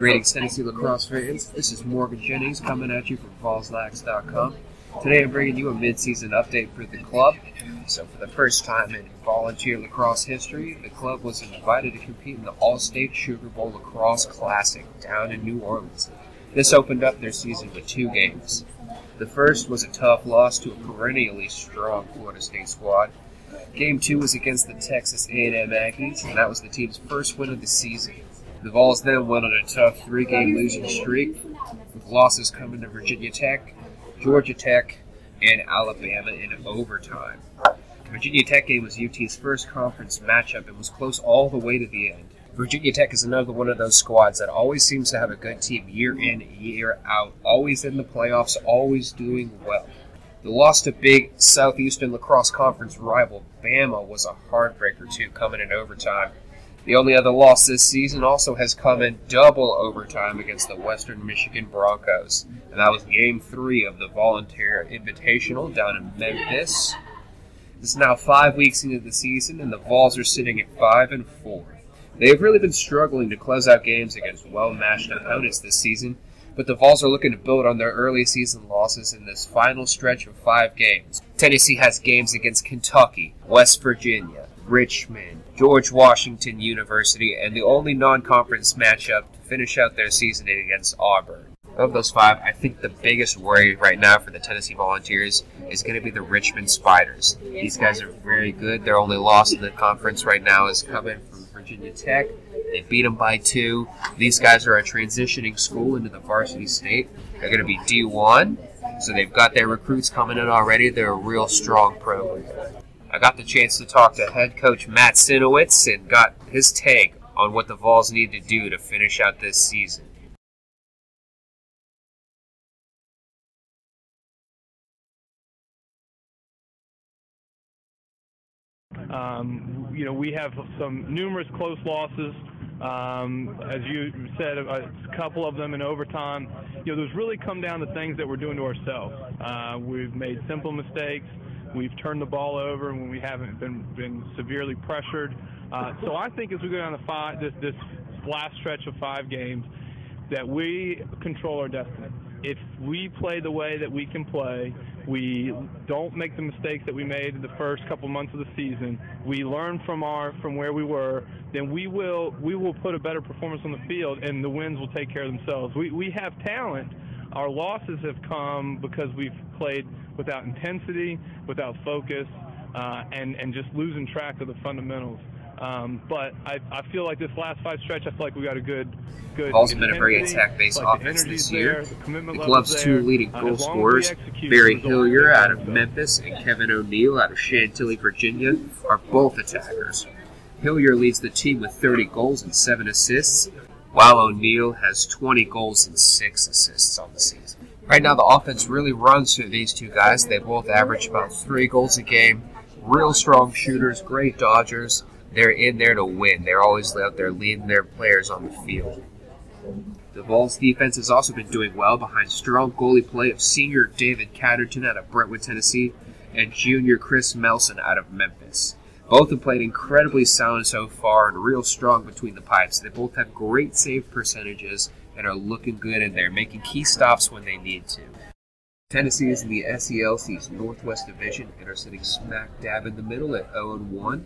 Greetings, Tennessee lacrosse fans. This is Morgan Jennings coming at you from fallslax.com. Today I'm bringing you a mid-season update for the club. So for the first time in volunteer lacrosse history, the club was invited to compete in the All-State Sugar Bowl Lacrosse Classic down in New Orleans. This opened up their season with 2 games. The first was a tough loss to a perennially strong Florida State squad. Game 2 was against the Texas A&M Aggies, and that was the team's first win of the season. The Vols then went on a tough 3-game losing streak, with losses coming to Virginia Tech, Georgia Tech, and Alabama in overtime. The Virginia Tech game was UT's first conference matchup and was close all the way to the end. Virginia Tech is another one of those squads that always seems to have a good team year in, year out, always in the playoffs, always doing well. The loss to big Southeastern Lacrosse Conference rival Bama was a heartbreaker too, coming in overtime. The only other loss this season also has come in double overtime against the Western Michigan Broncos, and that was Game 3 of the Volunteer Invitational down in Memphis. It's now 5 weeks into the season, and the Vols are sitting at 5-4. They have really been struggling to close out games against well-matched opponents this season, but the Vols are looking to build on their early season losses in this final stretch of 5 games. Tennessee has games against Kentucky, West Virginia, Richmond, George Washington University, and the only non-conference matchup to finish out their season against Auburn. Of those 5, I think the biggest worry right now for the Tennessee Volunteers is going to be the Richmond Spiders. These guys are very good. Their only loss in the conference right now is coming from Virginia Tech. They beat them by 2. These guys are a transitioning school into the varsity state. They're going to be D1, so they've got their recruits coming in already. They're a real strong program. I got the chance to talk to head coach Matt Sinowitz and got his take on what the Vols need to do to finish out this season. We have some numerous close losses. As you said, a couple of them in overtime. Those really come down to things that we're doing to ourselves. We've made simple mistakes. We've turned the ball over when we haven't been severely pressured. So I think as we go down the this last stretch of 5 games, that we control our destiny. If we play the way that we can play, we don't make the mistakes that we made in the first couple months of the season, we learn from where we were, then we will put a better performance on the field, and the wins will take care of themselves. We have talent. Our losses have come because we've played without intensity, without focus, and just losing track of the fundamentals. But I feel like this last 5 stretch, I feel like we got a good. Vols have been a very attack-based offense this year. The club's 2 leading goal scorers, Barry Hillier out of Memphis and Kevin O'Neill out of Chantilly, Virginia, are both attackers. Hillier leads the team with 30 goals and 7 assists, while O'Neill has 20 goals and 6 assists on the season. Right now, the offense really runs through these 2 guys. They both average about 3 goals a game. Real strong shooters, great dodgers. They're in there to win. They're always out there leading their players on the field. The Vols defense has also been doing well behind strong goalie play of senior David Catterton out of Brentwood, Tennessee, and junior Chris Melson out of Memphis. Both have played incredibly sound so far and real strong between the pipes. They both have great save percentages and are looking good in there, making key stops when they need to. Tennessee is in the SELC's Northwest Division and are sitting smack dab in the middle at 0-1.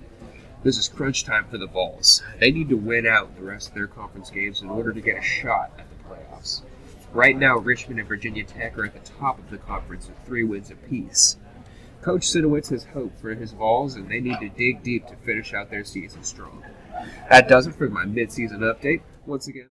This is crunch time for the Vols. They need to win out the rest of their conference games in order to get a shot at the playoffs. Right now, Richmond and Virginia Tech are at the top of the conference with 3 wins apiece. Coach Sinowitz has hope for his Vols, and they need to dig deep to finish out their season strong. That does it for my mid-season update. Once again,